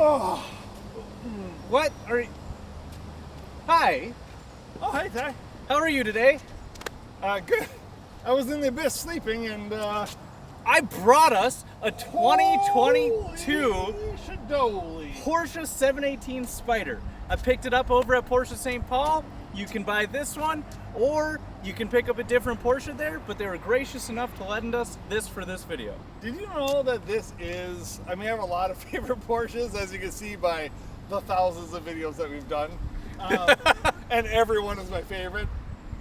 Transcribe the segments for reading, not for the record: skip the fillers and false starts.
Oh. What are you? Hi. Oh, hey, Ty. How are you today? Good. I was in the abyss sleeping, and I brought us a 2022 Holy Porsche 718 Spyder. I picked it up over at Porsche St. Paul. You can buy this one, or you can pick up a different Porsche there, but they were gracious enough to lend us this for this video. Did you know that this is, I mean, I have a lot of favorite Porsches, as you can see by the thousands of videos that we've done. And every one is my favorite.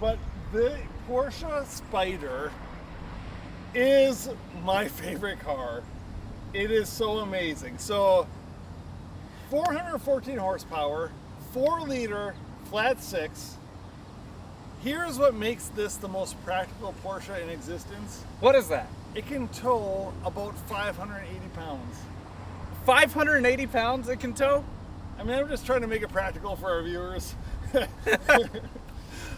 But the Porsche Spyder is my favorite car. It is so amazing. So 414 horsepower, 4-liter, flat six. Here's what makes this the most practical Porsche in existence. What is that? It can tow about 580 pounds. 580 pounds it can tow? I mean, I'm just trying to make it practical for our viewers.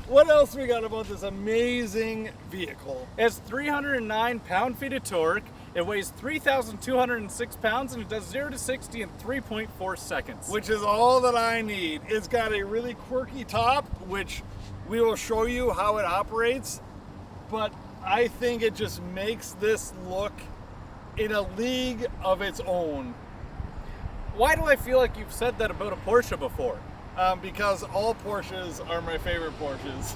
What else we got about this amazing vehicle? It has 309 pound-feet of torque. It weighs 3,206 pounds, and it does 0 to 60 in 3.4 seconds. Which is all that I need. It's got a really quirky top, which we will show you how it operates. But I think it just makes this look in a league of its own. Why do I feel like you've said that about a Porsche before? Because all Porsches are my favorite Porsches.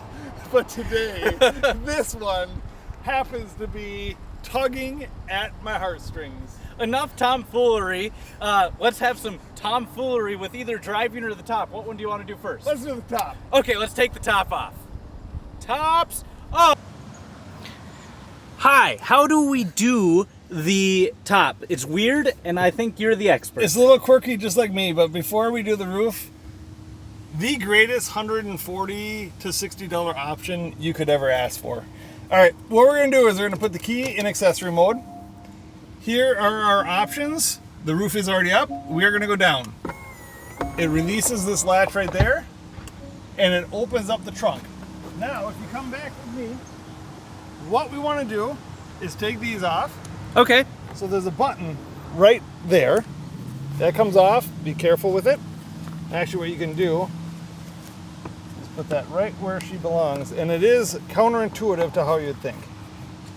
But today, this one happens to be tugging at my heartstrings. Enough tomfoolery. Let's have some tomfoolery with either driving or the top. What one do you want to do first? Let's do the top. Okay, let's take the top off. Tops off. Hi, how do we do the top? It's weird, and I think you're the expert. It's a little quirky, just like me, but before we do the roof, the greatest $140 to $60 option you could ever ask for. All right, what we're gonna do is we're gonna put the key in accessory mode. Here are our options. The roof is already up. We are gonna go down. It releases this latch right there, and it opens up the trunk. Now, if you come back with me, what we wanna do is take these off. Okay. So there's a button right there. That comes off. Be careful with it. Actually, what you can do is put that right where she belongs. And it is counterintuitive to how you'd think.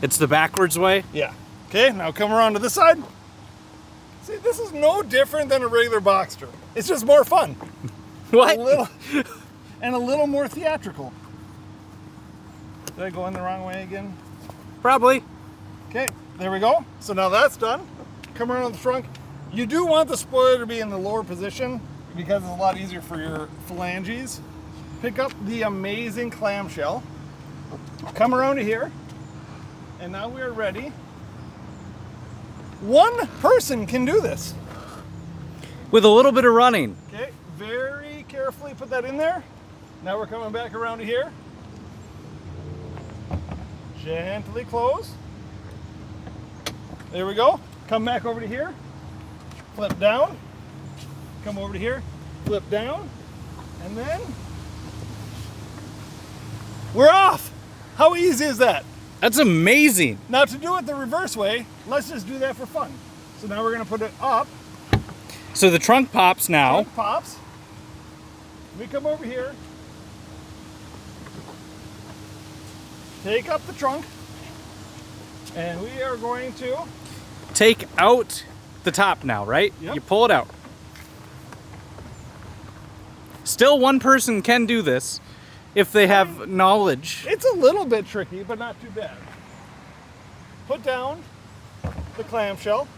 It's the backwards way? Yeah. Okay, now come around to this side. See, this is no different than a regular Boxster. It's just more fun. What? And a little more theatrical. Did I go in the wrong way again? Probably. Okay, there we go. So now that's done. Come around the trunk. You do want the spoiler to be in the lower position because it's a lot easier for your phalanges. Pick up the amazing clamshell. Come around to here. And now we are ready. One person can do this. With a little bit of running. Okay, very carefully put that in there. Now we're coming back around to here. Gently close. There we go. Come back over to here. Flip down. Come over to here. Flip down. And then we're off. How easy is that? That's amazing. Now to do it the reverse way, let's just do that for fun. So now we're going to put it up. So the trunk pops now. Trunk pops. We come over here. Take up the trunk. And we are going to take out the top now, right? Yep. You pull it out. Still, one person can do this if they have knowledge. It's a little bit tricky, but not too bad. Put down the clamshell,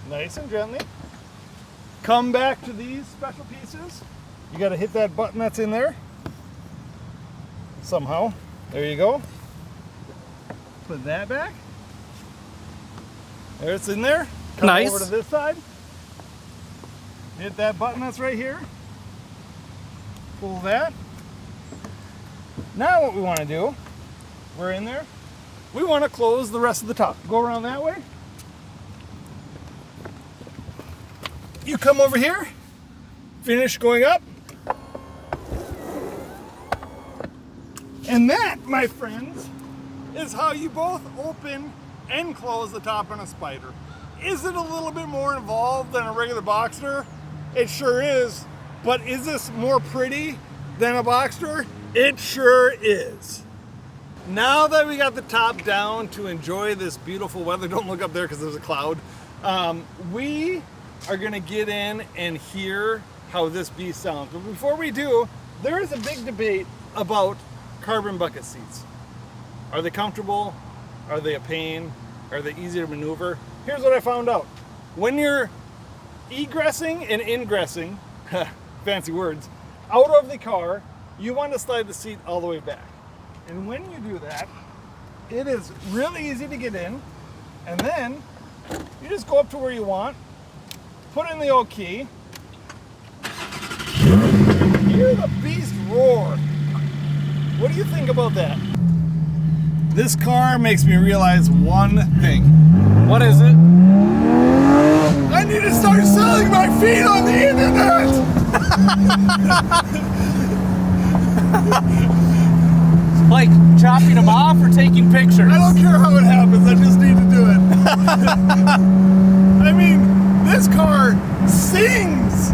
nice and gently. Come back to these special pieces. You got to hit that button that's in there. Somehow. There you go. Put that back. There it's in there. Come Nice. over to this side. Hit that button that's right here. Pull that. Now what we want to do, we're in there. We want to close the rest of the top. Go around that way. You come over here. Finish going up. And that, my friends, is how you both open and close the top on a Spyder. Is it a little bit more involved than a regular Boxster? It sure is. But is this more pretty than a Boxster? It sure is. Now that we got the top down to enjoy this beautiful weather, don't look up there because there's a cloud. We are gonna get in and hear how this beast sounds. But before we do, there is a big debate about carbon bucket seats. Are they comfortable? Are they a pain? Are they easy to maneuver? Here's what I found out. When you're egressing and ingressing, fancy words, out of the car, you want to slide the seat all the way back. And when you do that, it is really easy to get in. And then you just go up to where you want, put in the old key, hear the beast roar. What do you think about that? This car makes me realize one thing. What is it? I need to start selling my feet on the internet! Like chopping them off or taking pictures? I don't care how it happens, I just need to do it. I mean, this car sings!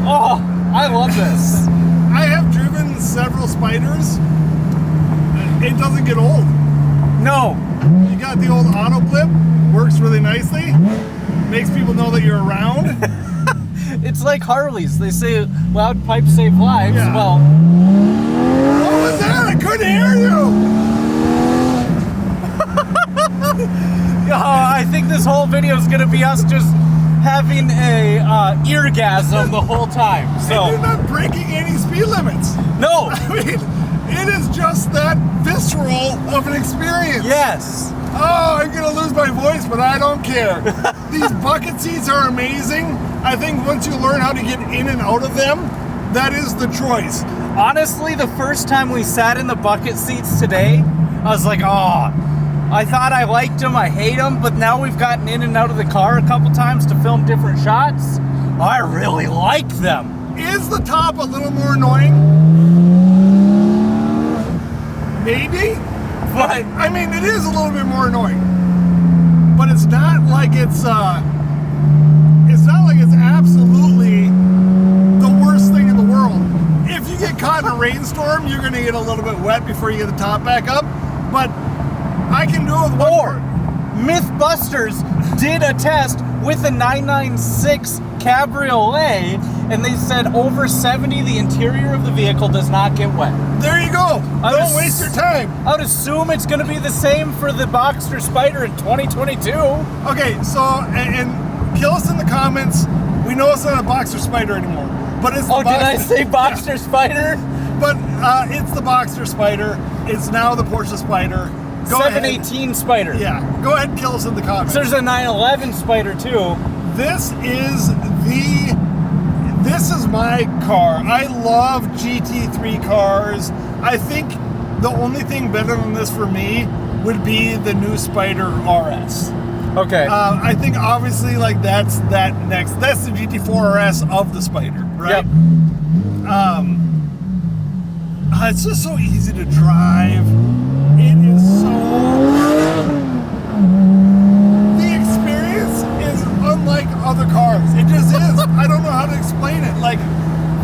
Oh, I love this. I have driven several Spyders. It doesn't get old. No. You got the old auto blip, works really nicely, makes people know that you're around. It's like Harleys. They say loud pipes save lives. Yeah. Well, what was that? I couldn't hear you! I think this whole video is going to be us just having a eargasm the whole time. And So you're not breaking any speed limits. no. I mean, it is just that visceral of an experience. Yes. Oh, I'm gonna lose my voice, but I don't care. These bucket seats are amazing. I think once you learn how to get in and out of them, that is the choice. Honestly, the first time we sat in the bucket seats today, I was like, oh, I thought I liked them, I hate them, but now we've gotten in and out of the car a couple times to film different shots. I really like them. Is the top a little more annoying? Maybe. But I mean, it is a little bit more annoying. But it's not like it's absolutely the worst thing in the world. If you get caught in a rainstorm, you're gonna get a little bit wet before you get the top back up. But I can do it with one. Or Mythbusters did a test with a 996 Cabriolet, and they said over 70, the interior of the vehicle does not get wet. There you go. Don't waste your time. I would assume it's going to be the same for the Boxster Spyder in 2022. Okay, so and kill us in the comments. We know it's not a Boxster Spyder anymore, but it's the Oh, did I say Boxster Yeah. Spyder? But it's the Boxster Spyder. It's now the Porsche Spyder. Go ahead. 718 Spyder. Yeah, go ahead and kill us in the comments. So there's a 911 Spyder too. This is my car. I love GT3 cars. I think the only thing better than this for me would be the new Spyder RS. Okay. I think obviously like that's the GT4 RS of the Spyder, right? Yep. It's just so easy to drive. It is so. The experience is unlike other cars. It just is. I don't know how to explain it. Like,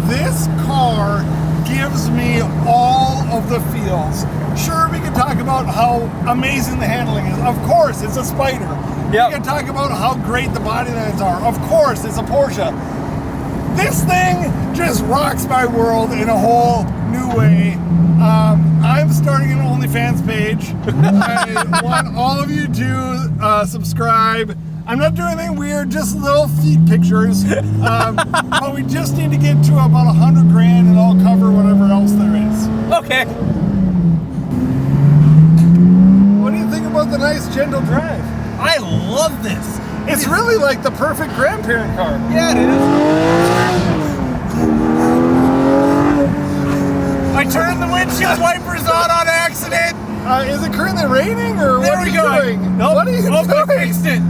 this car gives me all of the feels. Sure, we can talk about how amazing the handling is. Of course, it's a Spyder. Yep. We can talk about how great the body lines are. Of course, it's a Porsche. This thing just rocks my world in a whole new way. I'm starting an OnlyFans page. I want all of you to subscribe. I'm not doing anything weird, just little feet pictures. But we just need to get to about 100 grand and I'll cover whatever else there is. Okay. What do you think about the nice gentle drive? I love this. It's really like the perfect grandparent car. Yeah, it is. I turned the windshield wipers on accident. Is it currently raining or There what are we you go. doing? Nope. What are you I doing? fixed it.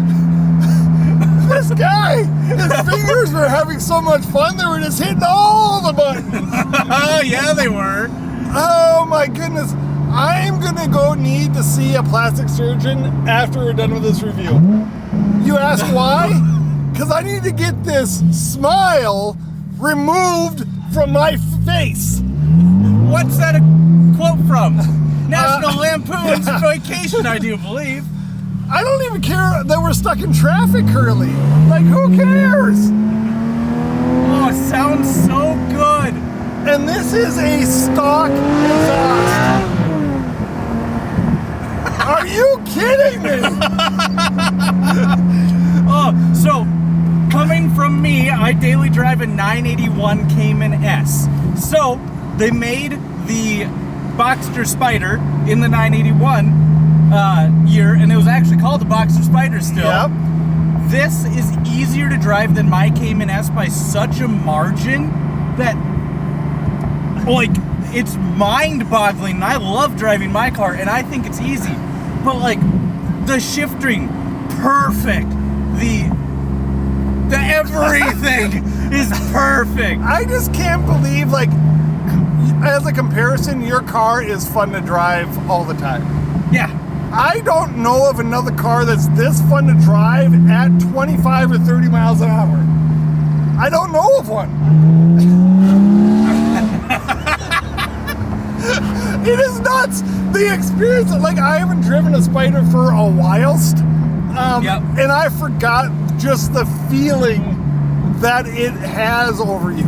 This guy, his fingers were having so much fun they were just hitting all the buttons. Yeah, they were. Oh my goodness. I'm gonna go need to see a plastic surgeon after we're done with this review. You ask why? because I need to get this smile removed from my face. What's that a quote from? National Lampoon's Vacation, I do believe. I don't even care that we're stuck in traffic currently. Like, who cares? Oh, it sounds so good. And this is a stock exhaust. Are you kidding me? Oh, so coming from me, I daily drive a 981 Cayman S. So they made the Porsche Spyder in the 981 year, and it was actually called the Porsche Spyder still. Yep. This is easier to drive than my Cayman S by such a margin that, like, it's mind-boggling. I love driving my car, and I think it's easy. But, like, the shifting, perfect. The everything is perfect. I just can't believe, like, as a comparison, your car is fun to drive all the time. Yeah. I don't know of another car that's this fun to drive at 25 or 30 miles an hour. I don't know of one. It is nuts. The experience, like, I haven't driven a Spyder for a whilst, and I forgot just the feeling that it has over you.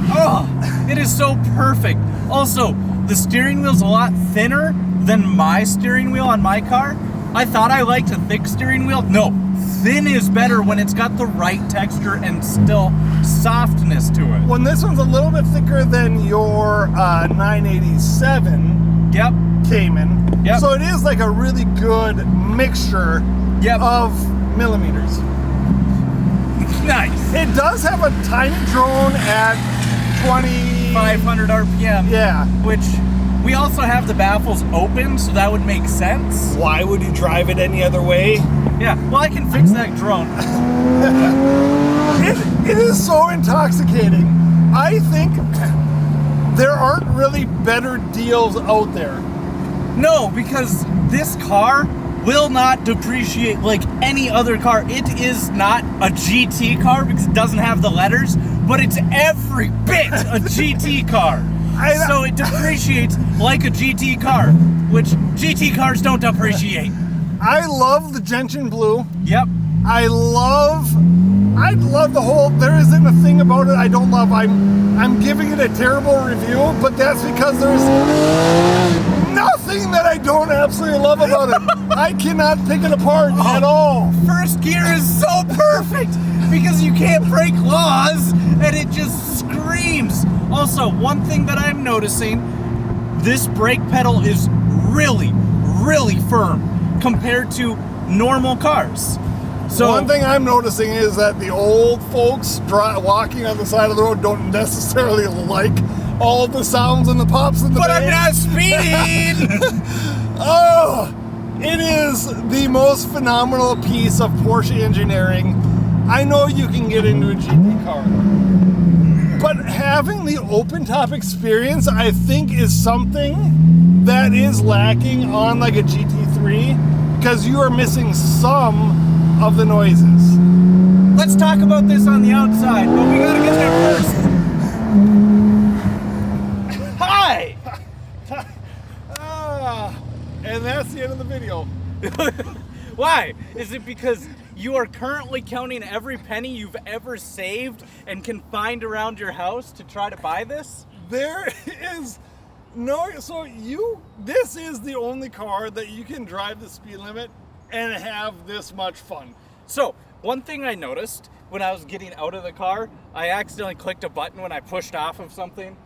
Oh, it is so perfect. Also, the steering wheel's a lot thinner than my steering wheel on my car. I thought I liked a thick steering wheel. No, thin is better when it's got the right texture and still softness to it. When this one's a little bit thicker than your 987 Cayman. Yep. So it is like a really good mixture of millimeters. Nice. It does have a tiny drone at 500 RPM. Yeah. Which we also have the baffles open, so that would make sense. Why would you drive it any other way? Yeah, well, I can fix that drone. It is so intoxicating. I think there aren't really better deals out there. No, because this car will not depreciate like any other car. It is not a GT car because it doesn't have the letters, but it's every bit a GT car. So it depreciates like a GT car, which GT cars don't depreciate. I love the gentian blue. Yep. I love the whole, there isn't a thing about it I don't love. I'm giving it a terrible review, but that's because there's nothing that I don't absolutely love about it. I cannot pick it apart at all. First gear is so perfect because you can't break laws and it just screams. Also, one thing that I'm noticing, this brake pedal is really, really firm compared to normal cars. So one thing I'm noticing is that the old folks walking on the side of the road don't necessarily like all of the sounds and the pops and the But bass. I'm not speeding! Oh, it is the most phenomenal piece of Porsche engineering. I know you can get into a GT car, but having the open top experience, I think, is something that is lacking on like a GT3 because you are missing some of the noises. Let's talk about this on the outside, but we gotta get there first. Hi! And that's the end of the video. Why? Is it because you are currently counting every penny you've ever saved and can find around your house to try to buy this? There is no, this is the only car that you can drive the speed limit and have this much fun. So, one thing I noticed when I was getting out of the car, I accidentally clicked a button when I pushed off of something.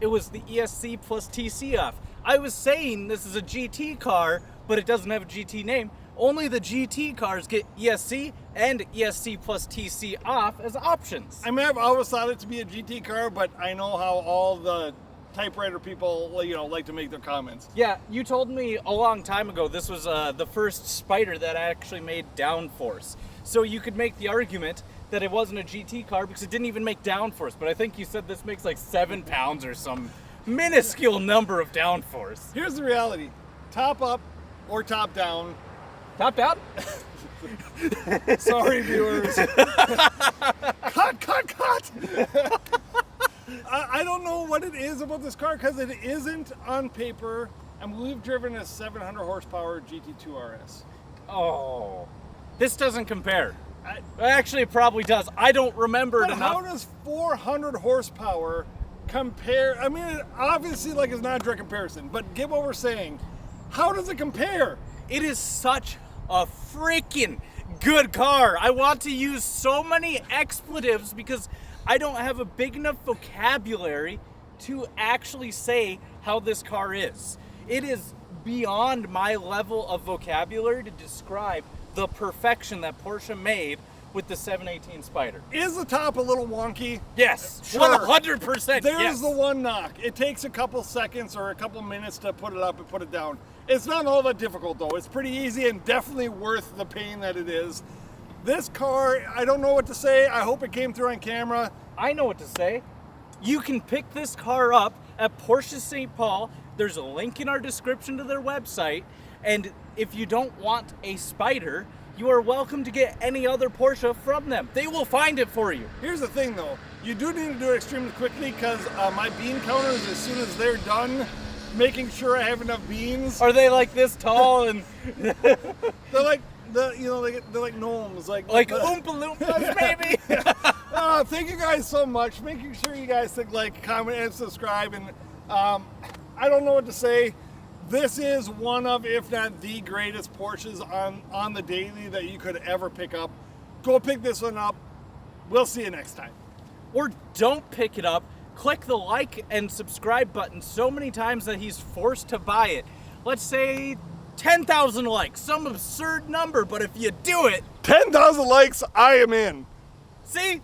It was the ESC plus TC off. I was saying this is a GT car, but it doesn't have a GT name. Only the GT cars get ESC and ESC plus TC off as options. I mean, I've always thought it to be a GT car, but I know how all the typewriter people, like to make their comments. Yeah, you told me a long time ago this was the first Spyder that actually made downforce. So you could make the argument that it wasn't a GT car because it didn't even make downforce, but I think you said this makes like 7 pounds or some minuscule number of downforce. Here's the reality. Top up or top down, Not bad. Sorry, viewers. Cut. I don't know what it is about this car because it isn't on paper. And we've driven a 700 horsepower GT2 RS. Oh, this doesn't compare. Actually, it probably does. I don't remember it enough. How does 400 horsepower compare? I mean, it obviously, like, it's not a direct comparison, but get what we're saying. How does it compare? It is such a freaking good car. I want to use so many expletives because I don't have a big enough vocabulary to actually say how this car is. It is beyond my level of vocabulary to describe the perfection that Porsche made with the 718 Spyder. Is the top a little wonky? Yes, Sure. 100%. There's yes. the one knock. It takes a couple seconds or a couple minutes to put it up and put it down. It's not all that difficult though. It's pretty easy and definitely worth the pain that it is. This car, I don't know what to say. I hope it came through on camera. I know what to say. You can pick this car up at Porsche St. Paul. There's a link in our description to their website. And if you don't want a Spyder, you are welcome to get any other Porsche from them. They will find it for you. Here's the thing though. You do need to do it extremely quickly because my bean counters, as soon as they're done, making sure I have enough beans. Are they like this tall and They're like they're like gnomes, like Oompa Loompas, baby? Thank you guys so much. Making sure you guys like, comment, and subscribe. And I don't know what to say. This is one of, if not the greatest Porsches on the daily that you could ever pick up. Go pick this one up. We'll see you next time. Or don't pick it up. Click the like and subscribe button so many times that he's forced to buy it. Let's say 10,000 likes, some absurd number, but if you do it, 10,000 likes, I am in. see,